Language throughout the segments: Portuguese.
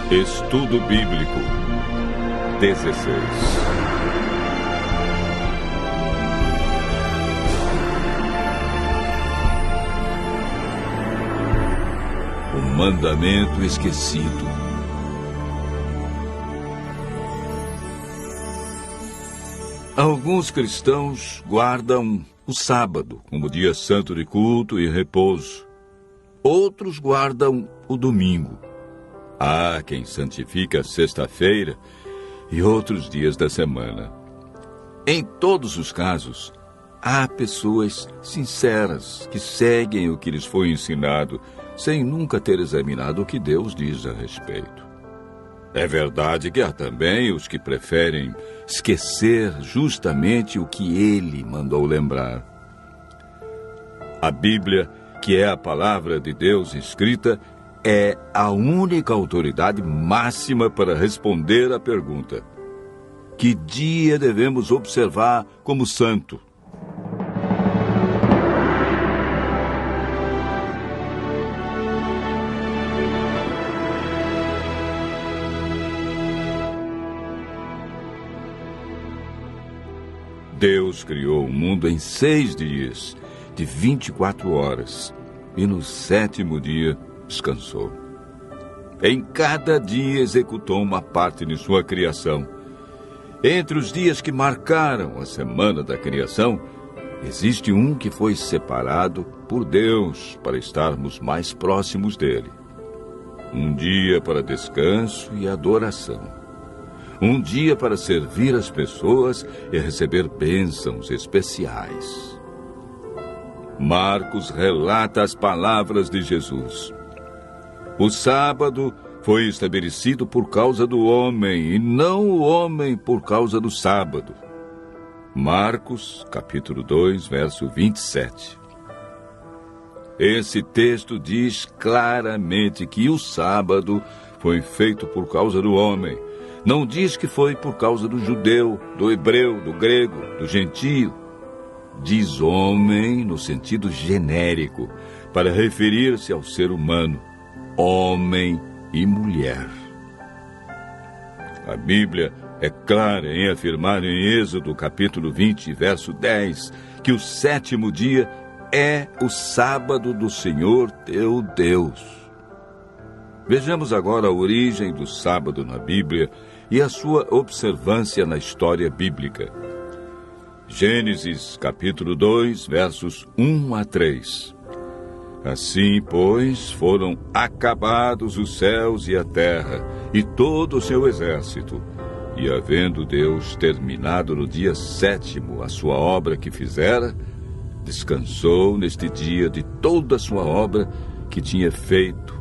Estudo Bíblico 16. O mandamento esquecido. Alguns cristãos guardam o sábado como dia santo de culto e repouso. Outros guardam o domingo. Há quem santifica a sexta-feira e outros dias da semana. Em todos os casos, há pessoas sinceras que seguem o que lhes foi ensinado, sem nunca ter examinado o que Deus diz a respeito. É verdade que há também os que preferem esquecer justamente o que Ele mandou lembrar. A Bíblia, que é a palavra de Deus escrita, é a única autoridade máxima para responder à pergunta: que dia devemos observar como santo? Deus criou o mundo em 6 dias, de 24 horas, e no 7º dia descansou. Em cada dia executou uma parte de sua criação. Entre os dias que marcaram a semana da criação, existe um que foi separado por Deus para estarmos mais próximos dele. Um dia para descanso e adoração. Um dia para servir as pessoas e receber bênçãos especiais. Marcos relata as palavras de Jesus. O sábado foi estabelecido por causa do homem, e não o homem por causa do sábado. Marcos, capítulo 2, verso 27. Esse texto diz claramente que o sábado foi feito por causa do homem. Não diz que foi por causa do judeu, do hebreu, do grego, do gentio. Diz homem no sentido genérico, para referir-se ao ser humano, homem e mulher. A Bíblia é clara em afirmar em Êxodo, capítulo 20, verso 10, que o 7º dia é o sábado do Senhor teu Deus. Vejamos agora a origem do sábado na Bíblia e a sua observância na história bíblica. Gênesis, capítulo 2, versos 1 a 3. Assim, pois, foram acabados os céus e a terra, e todo o seu exército. E havendo Deus terminado no dia 7º a sua obra que fizera, descansou neste dia de toda a sua obra que tinha feito,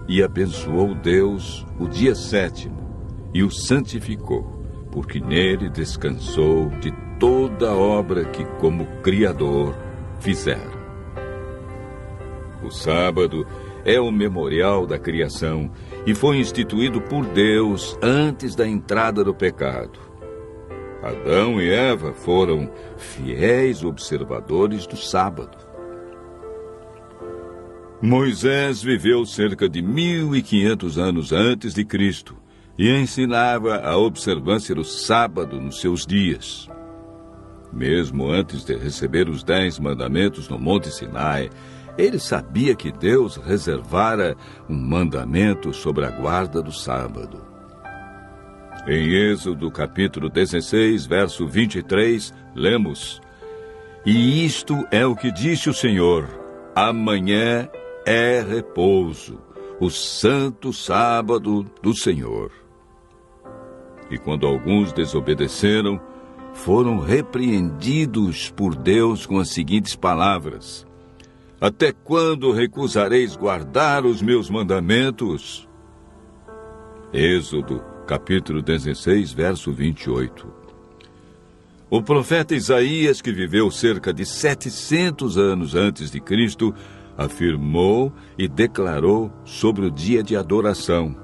e abençoou Deus o dia 7º, e o santificou, porque nele descansou de toda a obra que como Criador fizera. O sábado é o memorial da criação e foi instituído por Deus antes da entrada do pecado. Adão e Eva foram fiéis observadores do sábado. Moisés viveu cerca de 1500 anos antes de Cristo e ensinava a observância do sábado nos seus dias. Mesmo antes de receber os 10 mandamentos no Monte Sinai, ele sabia que Deus reservara um mandamento sobre a guarda do sábado. Em Êxodo, capítulo 16, verso 23, lemos: E isto é o que disse o Senhor: amanhã é repouso, o santo sábado do Senhor. E quando alguns desobedeceram, foram repreendidos por Deus com as seguintes palavras: Até quando recusareis guardar os meus mandamentos? Êxodo, capítulo 16, verso 28. O profeta Isaías, que viveu cerca de 700 anos antes de Cristo, afirmou e declarou sobre o dia de adoração: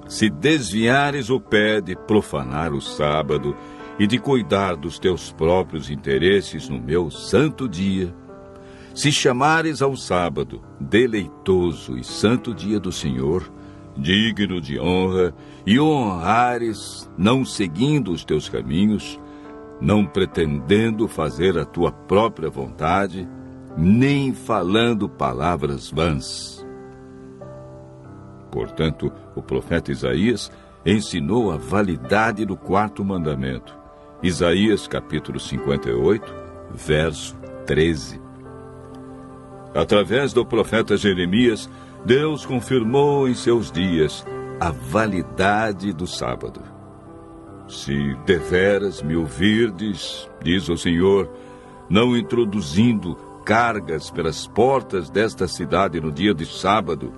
Se desviares o pé de profanar o sábado e de cuidar dos teus próprios interesses no meu santo dia, se chamares ao sábado deleitoso e santo dia do Senhor, digno de honra, e o honrares, não seguindo os teus caminhos, não pretendendo fazer a tua própria vontade, nem falando palavras vãs. Portanto, o profeta Isaías ensinou a validade do quarto mandamento. Isaías, capítulo 58, verso 13. Através do profeta Jeremias, Deus confirmou em seus dias a validade do sábado. Se deveras me ouvirdes, diz o Senhor, não introduzindo cargas pelas portas desta cidade no dia de sábado,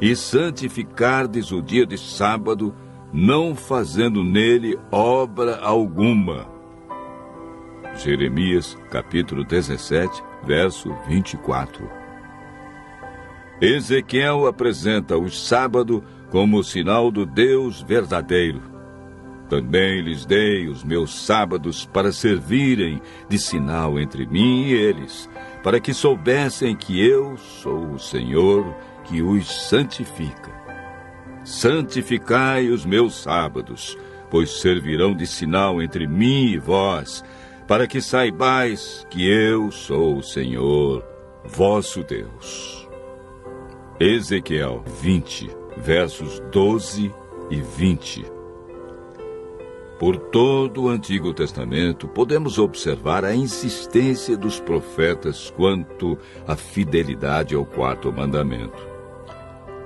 e santificardes o dia de sábado, não fazendo nele obra alguma. Jeremias, capítulo 17, verso 24. Ezequiel apresenta o sábado como sinal do Deus verdadeiro. Também lhes dei os meus sábados para servirem de sinal entre mim e eles, para que soubessem que eu sou o Senhor que os santifica. Santificai os meus sábados, pois servirão de sinal entre mim e vós, para que saibais que eu sou o Senhor, vosso Deus. Ezequiel 20, versos 12 e 20. Por todo o Antigo Testamento, podemos observar a insistência dos profetas quanto à fidelidade ao quarto mandamento.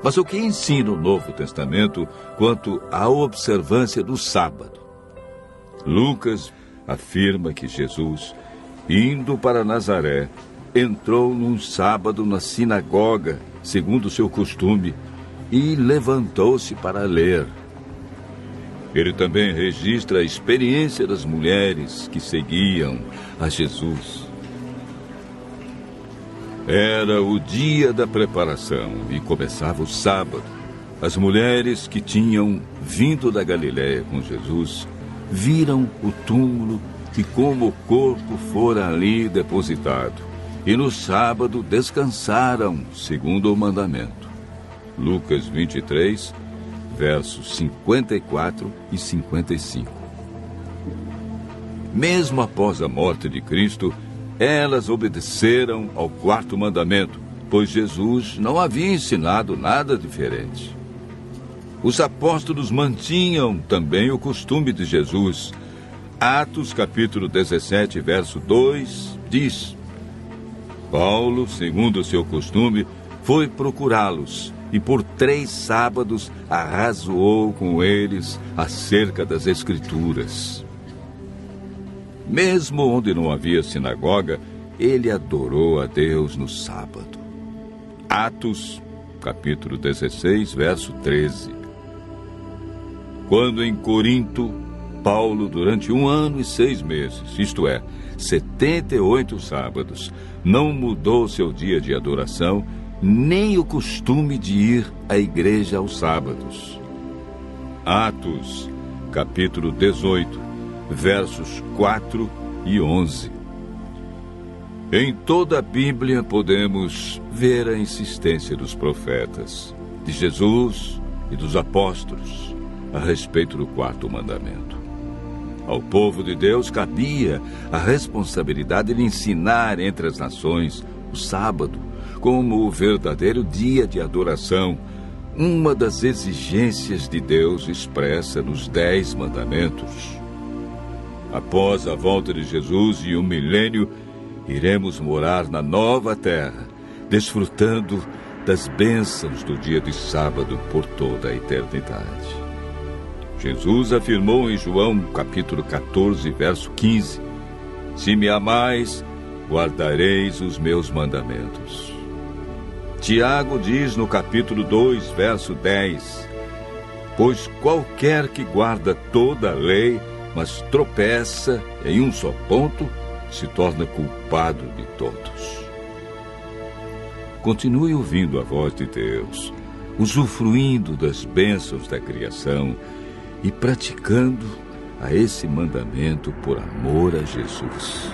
Mas o que ensina o Novo Testamento quanto à observância do sábado? Lucas afirma que Jesus, indo para Nazaré, entrou num sábado na sinagoga, segundo seu costume, e levantou-se para ler. Ele também registra a experiência das mulheres que seguiam a Jesus. Era o dia da preparação e começava o sábado. As mulheres que tinham vindo da Galiléia com Jesus viram o túmulo e como o corpo fora ali depositado. E no sábado descansaram, segundo o mandamento. Lucas 23, versos 54 e 55. Mesmo após a morte de Cristo, elas obedeceram ao quarto mandamento, pois Jesus não havia ensinado nada diferente. Os apóstolos mantinham também o costume de Jesus. Atos, capítulo 17, verso 2, diz: Paulo, segundo o seu costume, foi procurá-los e por 3 sábados arrazoou com eles acerca das Escrituras. Mesmo onde não havia sinagoga, ele adorou a Deus no sábado. Atos, capítulo 16, verso 13. Quando em Corinto, Paulo, durante 1 ano e 6 meses, isto é, 78 sábados, não mudou seu dia de adoração, nem o costume de ir à igreja aos sábados. Atos, capítulo 18, versos 4 e 11. Em toda a Bíblia podemos ver a insistência dos profetas, de Jesus e dos apóstolos a respeito do quarto mandamento. Ao povo de Deus cabia a responsabilidade de ensinar entre as nações o sábado como o verdadeiro dia de adoração, uma das exigências de Deus expressa nos 10 mandamentos. Após a volta de Jesus e o milênio, iremos morar na nova terra, desfrutando das bênçãos do dia de sábado por toda a eternidade. Jesus afirmou em João, capítulo 14, verso 15, Se me amais, guardareis os meus mandamentos. Tiago diz no capítulo 2, verso 10, Pois qualquer que guarda toda a lei, mas tropeça em um só ponto, se torna culpado de todos. Continue ouvindo a voz de Deus, usufruindo das bênçãos da criação e praticando a esse mandamento por amor a Jesus.